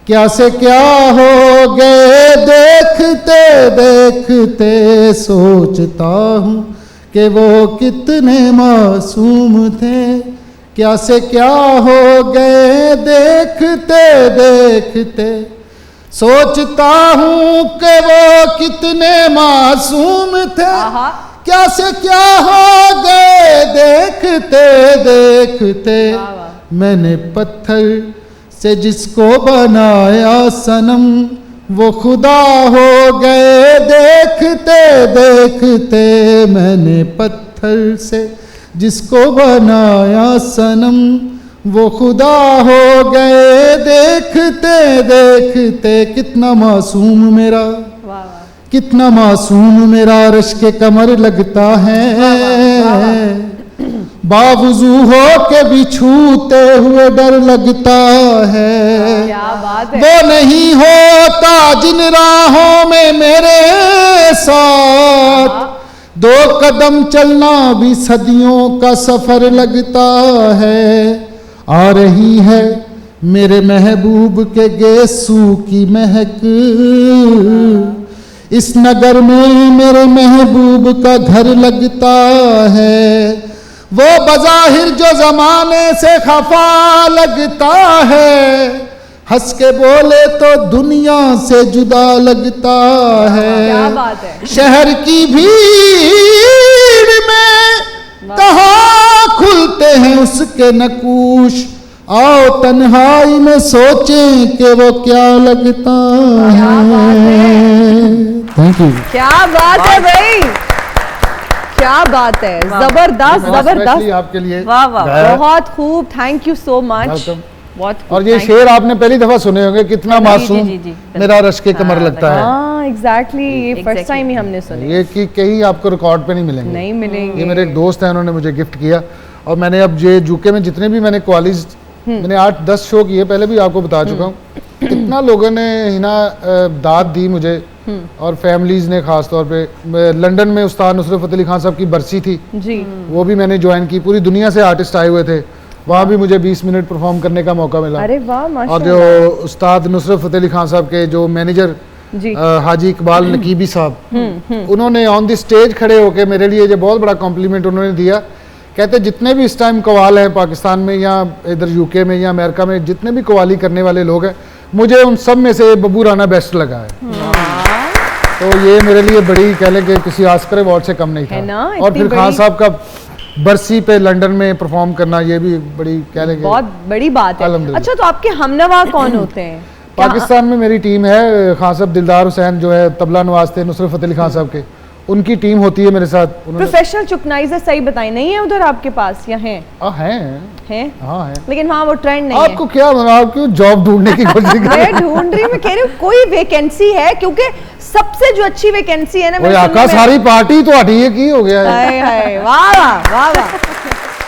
क्या से क्या हो गए देखते देखते, सोचता हूँ कि वो कितने मासूम थे। क्या से क्या हो गए देखते देखते, सोचता हूँ कि वो कितने मासूम थे। आहा। क्या से क्या हो गए देखते देखते, वाह वाह। मैंने पत्थर से जिसको बनाया सनम, वो खुदा हो गए देखते देखते। मैंने पत्थर से जिसको बनाया सनम, वो खुदा हो गए देखते देखते। कितना मासूम मेरा, वाह वाह। कितना मासूम मेरा रश्क कमर लगता है। बावजू हो के भी छूते हुए डर लगता है। क्या बात है। वो नहीं होता जिन राहों में मेरे साथ, 2 कदम चलना भी सदियों का सफर लगता है। आ रही है मेरे महबूब के गेसू की महक, इस नगर में मेरे महबूब का घर लगता है। वो बज़ाहिर जो ज़माने से खफा लगता है, हंस के बोले तो दुनिया से जुदा लगता क्या है, बात है। शहर की भीड़ में कहाँ खुलते हैं उसके नकूश, आओ तन्हाई में सोचें कि वो क्या लगता है। Thank you. क्या बात है भाई, क्या बात है, जबरदस्त जबरदस्त, Especially आपके लिए वाह, वाह, गाया। बहुत खूब, thank you so much. Welcome। बहुत खूब, और ये thank शेर आपने पहली दफा सुने होंगे, कितना जी, मासूम जी, जी। मेरा रश के कमर हाँ, लगता है। हाँ एग्जैक्टली, ये फर्स्ट Exactly। टाइम ही हमने सुने। ये कि कहीं आपको रिकॉर्ड पे नहीं मिलेंगे। नहीं मिलेंगे। ये मेरे एक दोस्त हैं, उन्होंने मुझे गिफ्ट किया, और मैंने अब ये यूके में जितने भी मैंने कॉलेज, मैंने 8-10 शो किए, पहले भी आपको बता चुका हूँ। कितना लोगों ने हिना दाद दी मुझे, और फैमिलीज ने खास तौर पे। लंदन में उस्ताद नुसरत फ़तेह अली खान साहब की बरसी थी, जी, वो भी मैंने ज्वाइन की। पूरी दुनिया से आर्टिस्ट आए हुए थे, वहाँ भी मुझे 20 मिनट परफॉर्म करने का मौका मिला। अरे वाह और माशाल्लाह। जो उस्ताद नुसरत फ़तेह अली खान साहब के जो मैनेजर जी, हाजी इकबाल नकीबी साहब, उन्होंने ऑन द स्टेज खड़े होकर मेरे लिए ये बहुत बड़ा कॉम्प्लीमेंट उन्होंने दिया। कहते जितने भी इस टाइम कवाल हैं पाकिस्तान में या इधर यूके में या अमेरिका में, जितने भी कवाली करने वाले लोग हैं, मुझे उन सब में से बब्बू राना बेस्ट लगा है। तो ये मेरे लिए बड़ी, कह लें कि किसी ऑस्कर अवार्ड से कम नहीं है ना, था। और इतनी फिर खान बड़ी- साहब का बरसी पे लंदन में परफॉर्म करना, ये भी बड़ी, कह लें कि बहुत बड़ी बात है। अल्हम्दुलिल्लाह। अच्छा, तो आपके हमनवा कौन होते हैं? क्या- पाकिस्तान में मेरी टीम है, खान साहब दिलदार हुसैन जो है तबला नवाज थे नुसरत फ़तेह अली खान साहब के, उनकी टीम होती है मेरे साथ। उन्होंने प्रोफेशनल चुकनाइजर सही बताई नहीं है उधर आपके पास, या हैं? हैं, हैं? हाँ है। लेकिन वहाँ वो ट्रेंड नहीं आपको क्या, आप क्यों जॉब ढूंढने की कोशिश कर रहे है। हैं? मैं ढूंढ रही हूँ, मैं कह रही हूँ कोई वैकेंसी है, क्योंकि सबसे जो अच्छी वैकेंसी है ना, ओए मेरे आका, सुनने में- सारी पार्टी तो हटी है की हो गया है। हाय हाय, वाह वाह वाह वाह।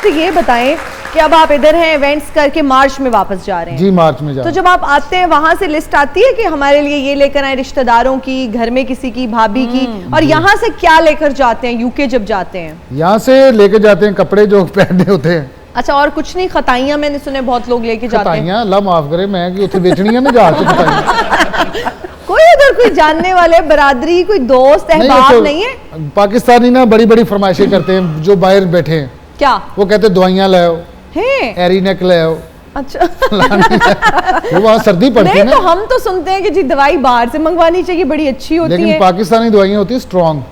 तो ये बताएं कि अब आप इधर हैं, इवेंट्स करके मार्च में वापस जा रहे हैं। जी मार्च में जा तो जब आप आते हैं, वहां से लिस्ट आती है कि हमारे लिए ये लेकर आए, रिश्तेदारों की, घर में किसी की, भाभी की, और यहाँ से क्या लेकर जाते हैं यूके जब जाते हैं? यहाँ से लेके जाते हैं कपड़े जो पहनने होते हैं। अच्छा, और कुछ नहीं? खताइयाँ मैंने सुने बहुत लोग लेके जाते हैं। खताइयाँ अल्लाह माफ करे, मैं कि उसे बेचनी है ना जहाज से खताइयाँ। कोई उधर कोई जानने वाले, बरादरी, कोई दोस्त अहबाब तो नहीं है? पाकिस्तानी ना बड़ी बड़ी फरमाइशें करते हैं जो बाहर बैठे हैं। क्या वो कहते हैं दवाइयाँ ले आओ, है? एरीनेक ले आओ। अच्छा। वो वहाँ सर्दी पड़ती है नहीं, तो ना, हम तो सुनते हैं कि जी दवाई बाहर से मंगवानी चाहिए, बड़ी अच्छी होती लेकिन है। पाकिस्तानी दवाइयाँ होती है स्ट्रॉन्ग।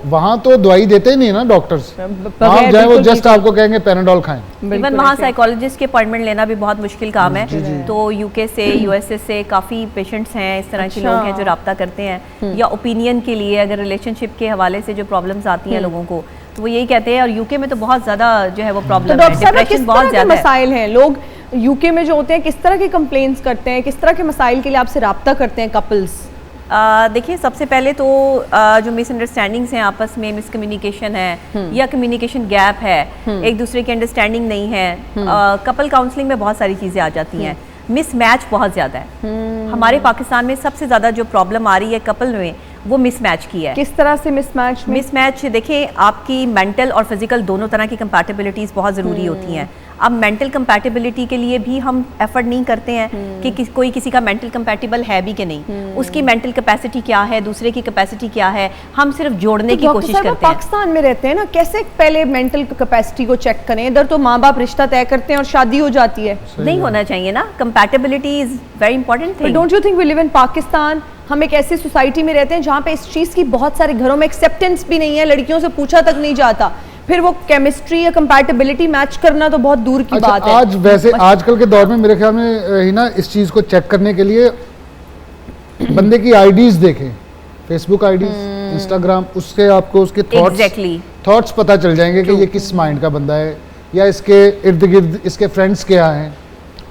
वहाँ तो दवाई देते ही नहीं है ना डॉक्टर्स, बगैर आप जाए वो बिल्कुल जस्ट आपको कहेंगे पैराडोल खाएं। इवन वहाँ साइकोलॉजिस्ट के अपॉइंटमेंट लेना भी बहुत मुश्किल काम है। तो यूके से, यूएसए से काफ़ी पेशेंट्स हैं, इस तरह के अच्छा। लोग हैं जो रब्ता करते हैं, या ओपिनियन के लिए, अगर रिलेशनशिप के हवाले से जो प्रॉब्लम्स आती हैं लोगों को, तो वो यही कहते हैं। और यूके में तो बहुत ज़्यादा जो है वो तो प्रॉब्लम है, डॉक्टर साहब, किस डिप्रेशन तरह बहुत के ज़्यादा है। मसाइल हैं? लोग यूके में जो होते हैं किस तरह के कंप्लेंट्स करते हैं, किस तरह के मसाइल के लिए आपसे राब्ता करते हैं कपल्स? देखिए, सबसे पहले तो जो मिसअंडरस्टैंडिंग्स हैं आपस में, मिसकम्युनिकेशन है या कम्युनिकेशन गैप है, एक दूसरे की अंडरस्टैंडिंग नहीं है। कपल काउंसलिंग में बहुत सारी चीज़ें आ जाती हैं। मिसमैच बहुत ज़्यादा है हमारे पाकिस्तान में। सबसे ज़्यादा जो प्रॉब्लम आ रही है कपल में, वो मिसमैच की है। किस तरह से मिसमैच? मिसमैच देखिए, आपकी मेंटल और फिजिकल दोनों तरह की कंपैटिबिलिटीज़ बहुत ज़रूरी होती हैं। अब मेंटल कंपैटिबिलिटी के लिए भी हम एफर्ट नहीं करते हैं कि कोई किसी का मेंटल कंपैटिबल है भी कि नहीं, उसकी मेंटल कैपेसिटी क्या है, दूसरे की कैपेसिटी क्या है, हम सिर्फ जोड़ने की कोशिश करते हैं। पाकिस्तान में रहते हैं ना, कैसे पहले मेंटल कैपेसिटी को चेक करें? इधर तो माँ बाप रिश्ता तय करते हैं और शादी हो जाती है। नहीं होना चाहिए ना, compatibility is very important thing. Don't you think we live in Pakistan? हम एक ऐसी सोसाइटी में रहते हैं जहाँ पे इस चीज़ की बहुत सारे घरों में एक्सेप्टेंस भी नहीं है, लड़कियों से पूछा तक नहीं जाता, फिर वो केमिस्ट्री या कंपैटिबिलिटी मैच करना तो बहुत दूर की बात है। आज वैसे आजकल के दौर में मेरे ख्याल में ही ना, इस चीज़ को चेक करने के लिए बंदे की आईडीज देखें, फेसबुक आईडीज, इंस्टाग्राम, उससे आपको उसके थॉट्स पता चल जाएंगे कि ये किस माइंड का बंदा है, या इसके इर्द गिर्द इसके फ्रेंड्स क्या हैं।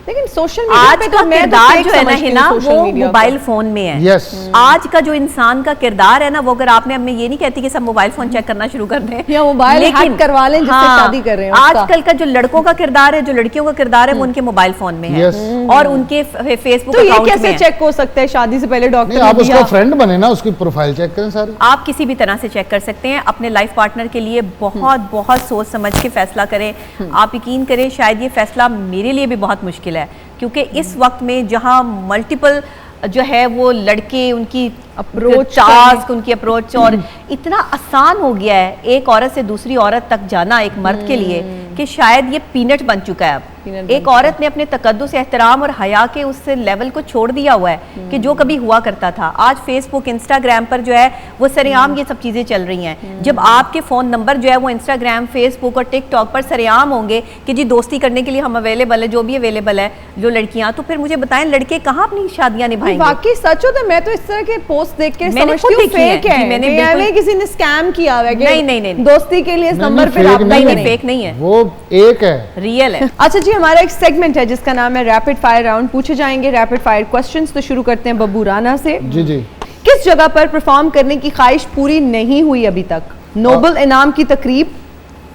लेकिन सोशल मीडिया आज पे का तो मैं तो किरदार fake जो है ना समझती हूँ हिना, social वो media मोबाइल को। फोन में है। यस, आज का जो इंसान का किरदार है ना, वो अगर आपने, मैं ये नहीं कहती कि सब मोबाइल फोन चेक करना शुरू कर दें, या मोबाइल हैक करवा लें जिससे शादी कर रहे हैं उसका। आजकल का जो लड़कों का किरदार है, जो लड़कियों का किरदार है, वो उनके मोबाइल फोन में है। Yes. और उनके फेसबुक तो ये अकाउंट कैसे में है। चेक हो सकता है? शादी से पहले नहीं डॉक्टर आप ने उसका दिया। फ्रेंड बने ना, उसकी प्रोफाइल चेक करें सारी। आप किसी भी तरह से चेक कर सकते हैं। अपने लाइफ पार्टनर के लिए बहुत बहुत सोच समझ के फैसला करें। आप यकीन करें, शायद ये फैसला मेरे लिए भी बहुत मुश्किल है, क्योंकि इस वक्त में जहां मल्टीपल जो है वो लड़के, उनकी अप्रोच टास्क, उनकी अप्रोच, और इतना आसान हो गया है एक औरत से दूसरी औरत तक जाना एक मर्द के लिए, कि शायद ये पीनट बन चुका है अब। एक औरत ने अपने तकद्दुस, एहतराम और हया के उस लेवल को छोड़ दिया हुआ है कि जो कभी हुआ करता था। आज फेसबुक, इंस्टाग्राम पर जो है वो सरेआम ये सब चीज़ें चल रही हैं। जब आपके फ़ोन नंबर जो है वो इंस्टाग्राम, फेसबुक और टिकटॉक पर सरेआम होंगे कि जी दोस्ती करने के लिए हम अवेलेबल है, जो भी अवेलेबल है जो लड़कियां, तो फिर मुझे बताएं लड़के कहाँ अपनी शादियां निभाएंगे? वाकई सच हो तो मैं तो इस तरह के पोस्ट देख के मैंने समझती खुद हूँ देखी है। फेक है, जी, मैंने बिल्कुल- किसी ने स्कैम किया हुआ है कि नहीं। दोस्ती के लिए इस नहीं, नंबर पे fake राब्ता नहीं करें। है। फेक नहीं है, वो एक है। रियल है। अच्छा जी, हमारा एक सेगमेंट है जिसका नाम है रैपिड फायर राउंड। पूछे जाएंगे रैपिड फायर क्वेश्चंस। तो शुरू करते हैं बब्बू राना से। जी जी। किस जगह पर परफॉर्म करने की ख्वाहिश पूरी नहीं हुई अभी तक? नोबल इनाम की तकरीब,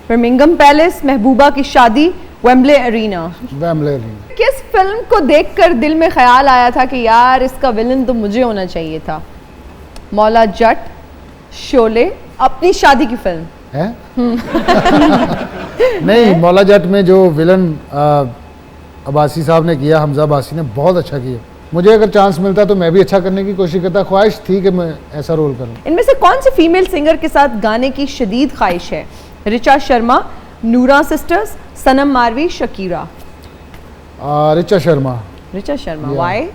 बर्मिंघम पैलेस, महबूबा की शादी, वेम्बले अरीना। Wembley Arena. किस फिल्म को देखकर दिल में ख्याल आया था कि यार इसका विलन तो मुझे होना चाहिए था? मौला जट, शोले, अपनी शादी की फिल्म। है नहीं, मौला जट में जो विलन अब्बासी साहब ने किया, हमजा अब्बासी ने बहुत अच्छा किया। मुझे अगर चांस मिलता तो मैं भी अच्छा करने की कोशिश करता। ख्वाहिश थी कि मैं ऐसा रोल करूं। इनमें से कौन सी फीमेल सिंगर के साथ गाने की शदीद ख्वाहिश है? Richa Sharma, Noora sisters, Sanam Marvi, Shakira. Richa Sharma. Richa Sharma. Yeah. Why?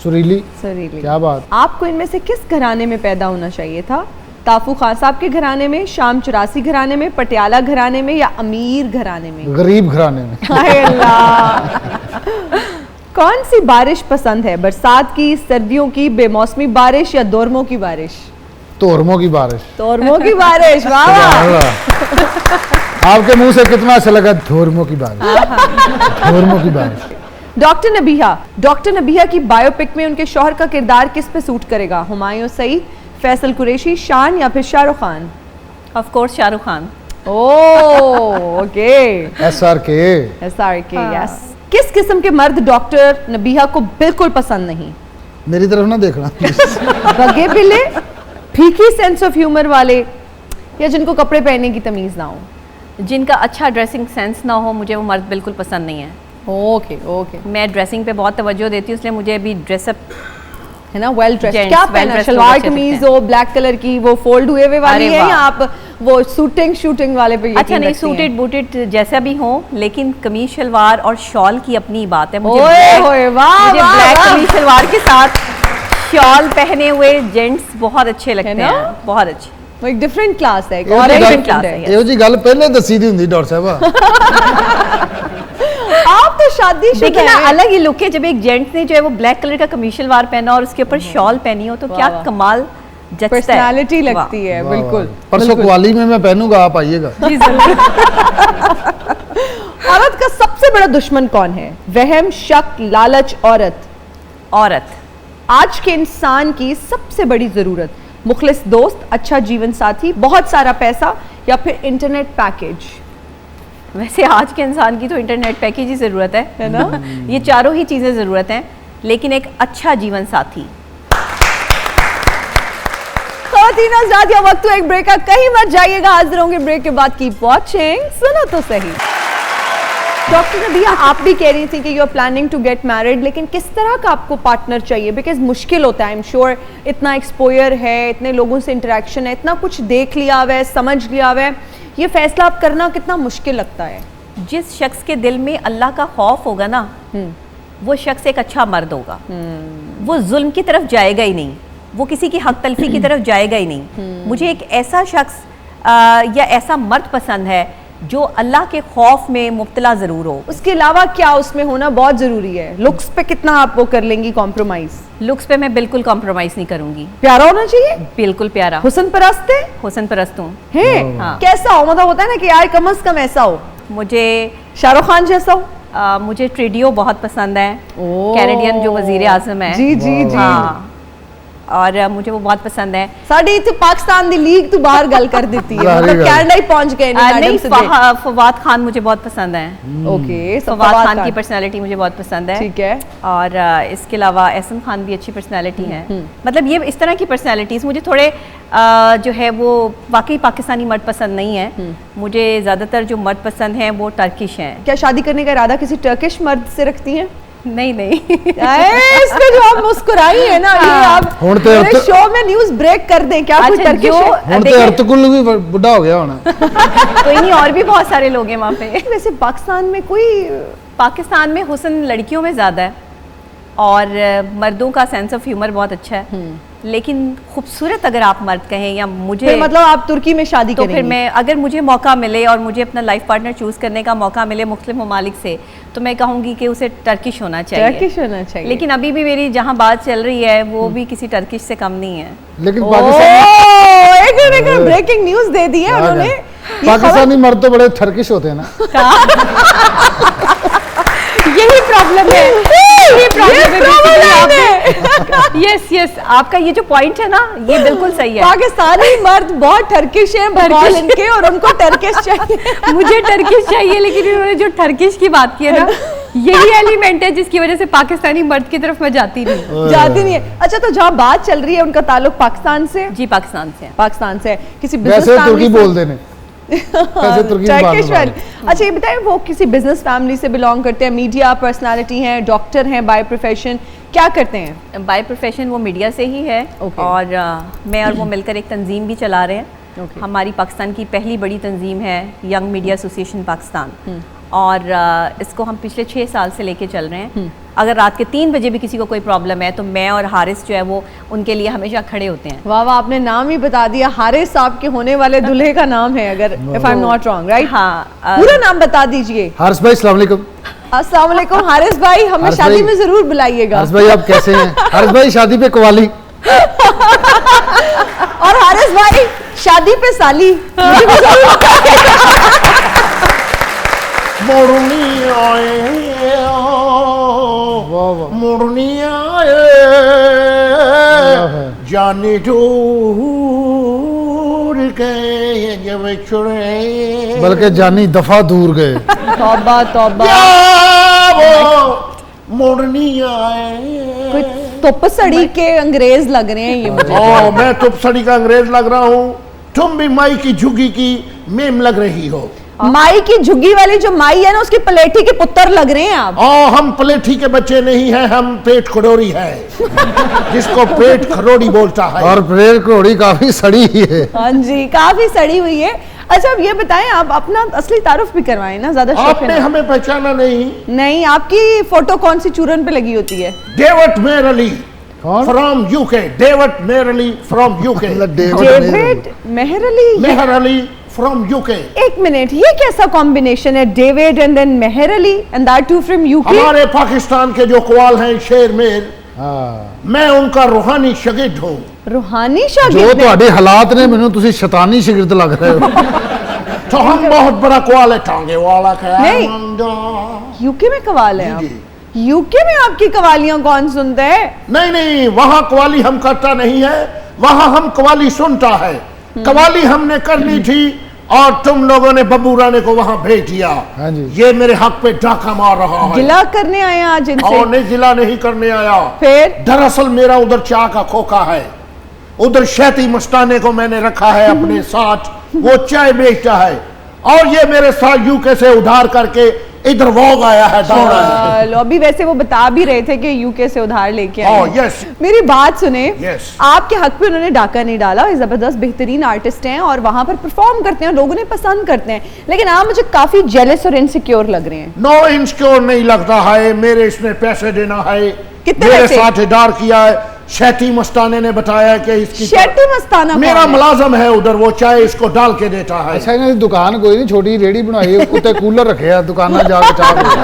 सुरीली। सरीली। क्या बात। आपको इनमें से किस घराने में पैदा होना चाहिए था? ताफू खान साहब के घराने में, शाम 84 घराने में, पटियाला घराने में या अमीर घराने में? गरीब घराने में। हाय अल्लाह। कौन सी बारिश पसंद है? बरसात की, सर्दियों की, बेमौसमी बारिश या दोरमों की बारिश? तोरमों की बारिश। दोरमों की बारिश। वाह वाह। आपके मुंह से कितना अच्छा लगा, धोरमों की बारिश। धोरमों की बारिश। डॉक्टर नबीहा। डॉक्टर नबीहा की बायोपिक में उनके शौहर का किरदार किस पे सूट करेगा? हुमायूं सईद, फैसल कुरैशी, शान या फिर Shahrukh Khan? Of course Shahrukh Khan. Okay. SRK। SRK, yes. किस किस्म के मर्द डॉक्टर नबीहा को बिल्कुल पसंद नहीं? मेरी तरफ ना देखना। बगे बिले, फीकी सेंस ऑफ ह्यूमर वाले या जिनको कपड़े पहनने की तमीज ना हो? जिनका अच्छा ड्रेसिंग सेंस ना हो, मुझे वो मर्द बिल्कुल पसंद नहीं है। Okay okay. मैं ड्रेसिंग पे बहुत तवज्जो देती हूँ, इसलिए मुझे अभी ड्रेसअप है ना, वेल ड्रेस। Gents, क्या well पहना? dressed शलवार लोग अच्छे कमीज दिखते हो ब्लैक कलर की, वो फोल्ड हुए हुए वाली अरे है वाह। या आप वो शूटिंग वाले पे अच्छा यकीन नहीं, रखती हैं? सूटेड बूटेड जैसा भी हो, लेकिन कमीज शलवार और शॉल की अपनी बात है। मुझे ओए black- होए, वाह, मुझे वाह, ब्लैक वाह। कमीज शलवार के साथ शॉल पहने हुए जेंट्स बहुत अच्छे लगते ना? हैं, बहुत अच्छे। वो एक डिफरेंट क्लास है, एक और और एक different class है। है। ਇਹੋ ਜੀ ਗੱਲ ਪਹਿਲੇ ਦੱਸੀ ਦੀ ਹੁੰਦੀ ਡਾਕਟਰ ਸਾਹਿਬਾ। आप तो शादी देखिए ना, अलग ही लुक है जब एक जेंट्स ने जो है वो ब्लैक कलर का कमीज शलवार पहना और उसके ऊपर शॉल पहनी हो, तो क्या वाह। कमाल जचता है। पर्सनालिटी वाह। लगती है। बिल्कुल। परसों बिल्कुल। क्वाली में मैं पहनूंगा, आप आइएगा। जी जरूर। औरत का सबसे बड़ा दुश्मन कौन है? वहम, शक, लालच, औरत? औरत। आज के इंसान की सबसे बड़ी जरूरत? मुखलिस दोस्त, अच्छा जीवन साथी, बहुत सारा पैसा या फिर इंटरनेट पैकेज? वैसे आज के इंसान की तो इंटरनेट पैकेज ही ज़रूरत है ना? ये चारों ही चीज़ें ज़रूरत हैं, लेकिन एक अच्छा जीवन साथी। खवातीन हज़रात, या वक्त एक ब्रेक का, कहीं मत जाइएगा। हाजिर होंगे ब्रेक के बाद। कीप वॉचिंग, सुनो तो सही। डॉक्टर नबिया, आप भी कह रही थी कि you are planning to get married, लेकिन किस तरह का आपको पार्टनर चाहिए? बिकॉज मुश्किल होता है, आई एम श्योर। इतना एक्सपोयर है, इतने लोगों से इंटरेक्शन है, इतना कुछ देख लिया हुआ है, समझ लिया हुआ है, ये फैसला आप करना कितना मुश्किल लगता है? जिस शख्स के दिल में अल्लाह का खौफ होगा ना, वो शख्स एक अच्छा मर्द होगा। वो जुल्म की तरफ जाएगा ही नहीं, वो किसी की हक तलफी की तरफ जाएगा ही नहीं। मुझे एक ऐसा शख्स या ऐसा मर्द पसंद है जो अल्लाह के खौफ में मुब्तला ज़रूर हो। उसके अलावा क्या उसमें होना बहुत ज़रूरी है? लुक्स पे कितना आप वो कर लेंगी कॉम्प्रोमाइज़? लुक्स पे मैं बिल्कुल कॉम्प्रोमाइज़ नहीं करूंगी। प्यारा होना चाहिए, बिल्कुल प्यारा, हुस्न परस्त है, हुस्न परस्त हूँ। है? हाँ। कैसा हो? मतलब होता है ना कि यार कम से कम ऐसा हो, मुझे शाहरुख खान जैसा हो। मुझे ट्रेडियो बहुत पसंद है, ओह। कैनेडियन जो वजीर आजम है। जी जी जी। हाँ, और मुझे वो बहुत पसंद है। साड़ी इतने पाकिस्तान दी लीग तो बाहर गल कर देती है, बाहरी मतलब गल। कनाडा ही पहुंच गए ने नहीं, मैडम से दे। फवाद खान मुझे बहुत पसंद है। ओके, फवाद खान की पर्सनालिटी मुझे बहुत पसंद है। ठीक है। और इसके अलावा एहसन खान भी अच्छी पर्सनालिटी है। मतलब ये इस तरह की पर्सनालिटीज़ मुझे थोड़े जो है वो वाकई पाकिस्तानी मर्द पसंद नहीं है। मुझे ज़्यादातर जो मर्द पसंद हैं वो टर्किश हैं। क्या शादी करने का इरादा किसी टर्किश मर्द से रखती हैं? नहीं नहीं इस पे जो आप मुस्कुराई है ना, ये आप ਹੁਣ ਤੇ मेरे अर्थ- शो में न्यूज ब्रेक कर दें क्या? कोई अच्छा, टर्किश जो- है? ਹੁਣ ਤੇ ਅਰਤਕੁਲ ਵੀ ਬੁੱਢਾ ਹੋ ਗਿਆ ਹੁਣ। कोई नहीं, और भी बहुत सारे लोग हैं वहाँ पे। वैसे पाकिस्तान में कोई पाकिस्तान में हुस्न लड़कियों में ज़्यादा है और मर्दों का सेंस ऑफ ह्यूमर बहुत अच्छा है, लेकिन खूबसूरत अगर आप मर्द कहें या मुझे, फिर मतलब आप तुर्की में शादी तो करेंगी? फिर मैं, अगर मुझे मौका मिले और मुझे अपना लाइफ पार्टनर चूज़ करने का मौका मिले मुख्तलिफ ममालिक से, तो मैं कहूँगी कि उसे टर्किश होना चाहिए। टर्किश होना चाहिए। लेकिन अभी भी मेरी जहाँ बात चल रही है वो भी किसी टर्किश से कम नहीं है। लेकिन ओ, पाकिस्तान एक ब्रेकिंग न्यूज दे दी है उन्होंने। ये पाकिस्तानी मर्द तो बड़े टर्किश होते हैं ना। यही प्रॉब्लम है, यही प्रॉब्लम है। यस यस, आपका ये जो पॉइंट है ना, ये बिल्कुल सही है। पाकिस्तानी मर्द बहुत टर्किश हैं बकौल इनके, और उनको टर्किश चाहिए। मुझे टर्किश चाहिए, लेकिन इन्होंने जो टर्किश की बात की है ना, यही एलिमेंट है जिसकी वजह से पाकिस्तानी मर्द की तरफ मैं जाती नहीं। जाती नहीं है। अच्छा, तो जहाँ बात चल रही है उनका ताल्लुक पाकिस्तान से? जी, पाकिस्तान से है। पाकिस्तान से है। किसी वैसे बिजनेस तुर्की बोल देने वैसे तुर्की में बात टर्किश होता है। वाली। अच्छा, ये बताएं, वो किसी बिजनेस फैमिली से बिलोंग करते हैं, मीडिया पर्सनालिटी हैं, डॉक्टर हैं बाय प्रोफेशन, क्या करते हैं? बाय प्रोफेशन वो मीडिया से ही है। Okay. और मैं और वो मिलकर एक तंजीम भी चला रहे हैं। Okay. हमारी पाकिस्तान की पहली बड़ी तंजीम है यंग मीडिया एसोसिएशन पाकिस्तान, और इसको हम पिछले 6 साल से लेके चल रहे हैं। अगर रात के 3 बजे भी किसी को कोई प्रॉब्लम है तो मैं और हारिस जो है वो उनके लिए हमेशा खड़े होते हैं। वाह वाह, आपने नाम ही बता दिया। हारिस साहब के होने वाले दूल्हे का नाम है, अगर if I am not wrong, right? हाँ, पूरा नाम बता दीजिए। हारिस भाई अस्सलाम वालेकुम। अस्सलाम वालेकुम हारिस भाई, हमें हारिस शादी भाई। में जरूर बुलाइएगा। हारिस भाई आप कैसे हैं? हारिस भाई शादी पे कवाली। और हारिस भाई शादी पे साली। मुझे भी जरूर बताइएगा। मोरनी आए वाह वाह। मोरनी आए जाने ढूंढ गए जब छुड़े बल्कि जानी दफा दूर गए। तौबा तौबा। वो मोरनी आए। कोई तोपसड़ी के अंग्रेज लग रहे हैं ये मुझे। ओ, मैं तुपसड़ी का अंग्रेज लग रहा हूँ, तुम भी माई की झुग्गी की मेम लग रही हो। माई की झुग्गी वाली जो माई है ना, उसकी पलेठी के पुत्र लग रहे हैं आप। ओ, हम पलेठी के बच्चे नहीं हैं, हम पेट खड़ोरी है जिसको पेट खरोड़ी बोलता है। और प्रेर घोड़ी काफी सड़ी ही है। हाँ जी, काफी सड़ी हुई है। अच्छा, अब ये बताएं, आप अपना असली तारुफ भी करवाएं ना, ज्यादा शौक है आपने ना? हमें पहचाना नहीं। नहीं, आपकी फोटो कौन सी चूरन पे लगी होती है? डेविड मेरली कौन? From UK. David Merley from UK. David Mehr Ali. Mehr Ali from UK. एक मिनट, ये कैसा कॉम्बिनेशन है? David and then Mehr Ali and that too from UK. हमारे पाकिस्तान के जो कवाल हैं शेर मेर, हाँ। मैं उनका रूहानी शागिर्द हूँ। रूहानी जो शागिर्द हैं। ਤੁਹਾਡੇ ਹਾਲਾਤ ਨੇ ਮੈਨੂੰ ਤੁਸੀਂ ਸ਼ੈਤਾਨੀ ਸ਼ਾगिर्द ਲੱਗ ਰਹੇ ਹੋ। तो हम बहुत बड़ा कवाल है, टांगे वाला क्या नहीं। यूके में कवाल है जी, आप? यूके में आपकी कवालियां कौन सुनता है? नहीं नहीं, वहाँ कवाली हम करता नहीं है, वहाँ हम कवाली सुनता है। कवाली हमने करनी थी और तुम लोगों ने बब्बू राणे को वहाँ भेज दिया। हाँ जी। ये मेरे हक पे डाका मार रहा है। गिला करने आए हैं आज इनसे? और नहीं, गिला नहीं करने आया। फिर दरअसल मेरा उधर चाय का खोखा है, उधर शैती मस्ताने को मैंने रखा है अपने साथ, वो चाय बेचता है, और ये मेरे साथ यूके से उधार करके इधर वॉग आया है, दौड़ा है। चलो, अभी वैसे वो बता भी रहे थे कि यूके से उधार लेके आए Oh, हैं। yes. मेरी बात सुने। Yes. आपके हक पे उन्होंने डाका नहीं डाला, जबरदस्त बेहतरीन आर्टिस्ट हैं और वहां पर परफॉर्म करते हैं, लोगों ने पसंद करते हैं, लेकिन आप मुझे काफी जेलस और इनसिक्योर लग रहे हैं। नो इनसिक्योर नहीं लगता है, मेरे इसमें पैसे देना है। कितने मेरे पैसे? साथ इदार किया है, शैती मस्ताने ने बताया कि इसकी शेट्टी मस्ताना मेरा कौन है? मुलाजम है उधर, वो चाय इसको डाल के देता है। ਅੱਛਾ ਇਹਨਾਂ ਦੀ ਦੁਕਾਨ ਕੋਈ ਨਹੀਂ, ਛੋਟੀ ਰੇੜੀ ਬਣਾਈ ਹੈ, ਉੱਤੇ ਕੂਲਰ ਰੱਖਿਆ, ਦੁਕਾਨਾਂ ਜਾ ਕੇ ਚਾਹ ਪੀਓ।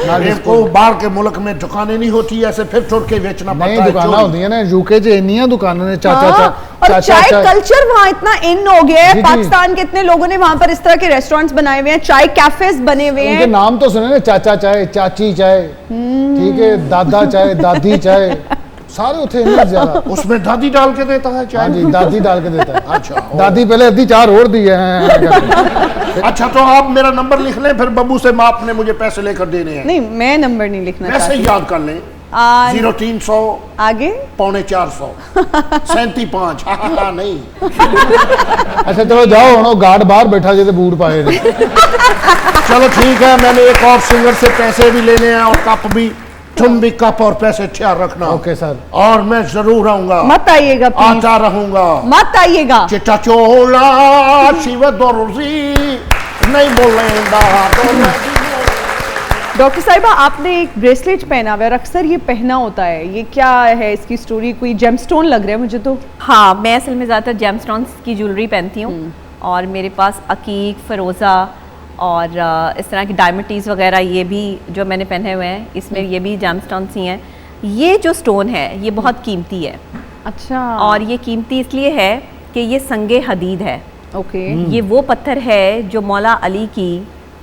ਨਾਲ को बाहर के मुल्क में दुकानें नहीं होती, ऐसे फिर छोड़ के बेचना ਨਹੀਂ पड़ता है। ਦੁਕਾਨਾਂ चोरी। ਹੁੰਦੀਆਂ ਨੇ यूके 'ਚ ਇੰਨੀਆਂ ਦੁਕਾਨਾਂ ਨੇ ਚਾਚਾ हाँ, और ਚਾਚਾ चाय ਚਾਚਾ कल्चर वहाँ इतना इन हो गया है। जी, जी। पाकिस्तान के इतने लोगों ने वहां पर इस तरह के रेस्टोरेंट्स बनाए हुए हैं, चाय कैफेज बने हुए उनके हैं। नाम तो सुने ना, चाचा चाय, चाची चाय, ठीक है, दादा चाय, दादी चाय, सारे उठे इतने ज्यादा। उसमें दादी डाल के देता है हाँ चाय। जी, दादी डाल के देता है। अच्छा ओ। दादी पहले अद्धी चाय रोड़ दी है। अच्छा, तो आप मेरा नंबर लिख लें, फिर बब्बू से आपने मुझे पैसे लेकर देने हैं। नहीं, मैं नंबर नहीं लिखना वैसे चाहती। ही याद कर लें, आ, 0300 आगे 450 37.5। हाँ नहीं, अच्छा चलो जाओ, ਹੁਣ ਉਹ गार्ड बाहर बैठा जे ते बूट पाए ने। चलो ठीक है, मैंने एक और सिंगर से पैसे भी लेने हैं और कप भी, तुम भी कप और पैसे तैयार रखना। Okay sir. और मैं जरूर आऊंगा, मत आइएगा प्लीज, आता रहूंगा। मत आइएगा। चिट्टा चोला शिव दोरुजी नहीं बोलेंदा। डॉक्टर साहिबा, आपने एक ब्रेसलेट पहना हुआ है और अक्सर ये पहना होता है, ये क्या है, इसकी स्टोरी? कोई जेमस्टोन लग रहा है मुझे तो। हाँ, मैं असल में ज़्यादातर जेमस्टोन्स की ज्वेलरी पहनती हूँ और मेरे पास अकीक, फ़रोज़ा और इस तरह की डायमंडीज़ वगैरह ये भी जो मैंने पहने हुए हैं, इसमें ये भी जेमस्टोन्स ही हैं। ये जो स्टोन है ये बहुत कीमती है। अच्छा। और ये कीमती इसलिए है कि ये संगे हदीद है। ओके। ये वो पत्थर है जो मौला अली की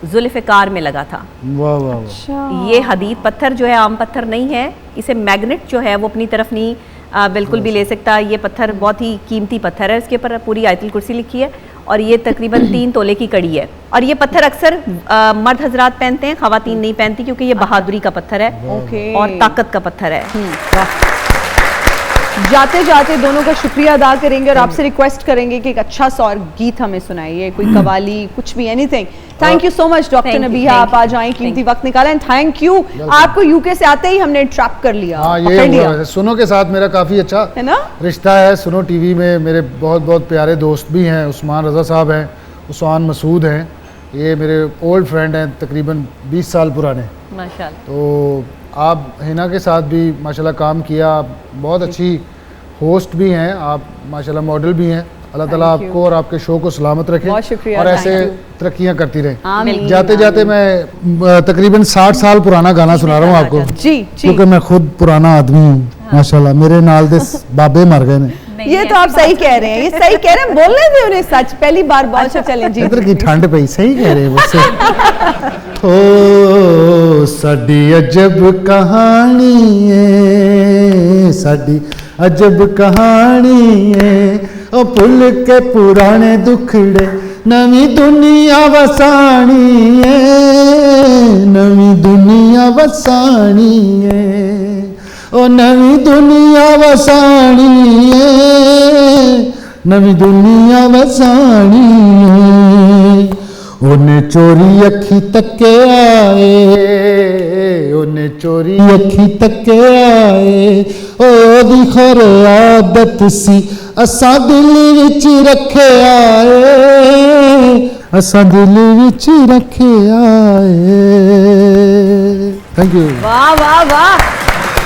जुल्फ़िकार में लगा था। वाह वाह वाह। अच्छा। ये हदीद पत्थर जो है आम पत्थर नहीं है, इसे मैग्नेट जो है वो अपनी तरफ नहीं बिल्कुल भी ले सकता। ये पत्थर बहुत ही कीमती पत्थर है, इसके ऊपर पूरी आयतुल कुर्सी लिखी है और ये तकरीबन 3 तोले की कड़ी है। और ये पत्थर अक्सर मर्द हजरात पहनते हैं, ख़वातीन नहीं पहनती, क्योंकि ये बहादुरी का पत्थर है ओके। और ताकत का पत्थर है। जाते जाते दोनों का शुक्रिया अदा करेंगे और आपसे रिक्वेस्ट करेंगे कि एक अच्छा सा और गीत हमें सुनाइए, कोई कवाली, कुछ भी, anything. Thank you so much doctor Thank you, Nabiha, thank आप you, आज आए, thank कीमती you. वक्त निकाला। एंड थैंक यू, आपको यूके से आते ही हमने ट्रैप कर लिया, हाँ पकड़ ये लिया, हुआ है। सुनो के साथ मेरा काफ़ी अच्छा है ना? रिश्ता है। सुनो टीवी में मेरे बहुत बहुत प्यारे दोस्त भी हैं। उस्मान रज़ा साहब हैं, उस्मान मसूद हैं, ये मेरे ओल्ड फ्रेंड हैं, तकरीबन 20 साल पुराने। माशाल्लाह। तो आप हिना के साथ भी माशाल्लाह काम किया, आप बहुत अच्छी होस्ट भी हैं, आप माशाल्लाह मॉडल भी हैं। अल्लाह ताला Thank you. आपको और आपके शो को सलामत रखे बहुत शुक्रिया, और ऐसे thank you. तरक्कियां करती रहें। आमीन, जाते जाते आमीन। मैं तकरीबन 60 साल पुराना गाना सुना रहा हूँ आपको, जी जी। क्योंकि मैं खुद पुराना आदमी हूँ माशाल्लाह। मेरे नाल दे बाबे मर गए ने। ये तो आप सही कह रहे हैं, ये सही कह रहे हैं, बोलने दे उन्हें सच, पहली बार बहुत अच्छा। चलें जी। इधर की ठंड पई, सही कह रहे हैं मुझसे। ओ साडी अजब कहानी है, साडी अजब कहानी है, ओ भुल के पुराने दुखड़े नवी दुनिया वसानी है, नवी दुनिया वसानी है, ओ नवी दुनिया वसानी है, नवी दुनिया वसानी है। ओने चोरी अखी तके आए, ओने चोरी अखी तके आए, ओदी खर आदत सी असा दिल विच रखे आए, असा दिल विच रखे आए। Thank you. वाह वाह वाह।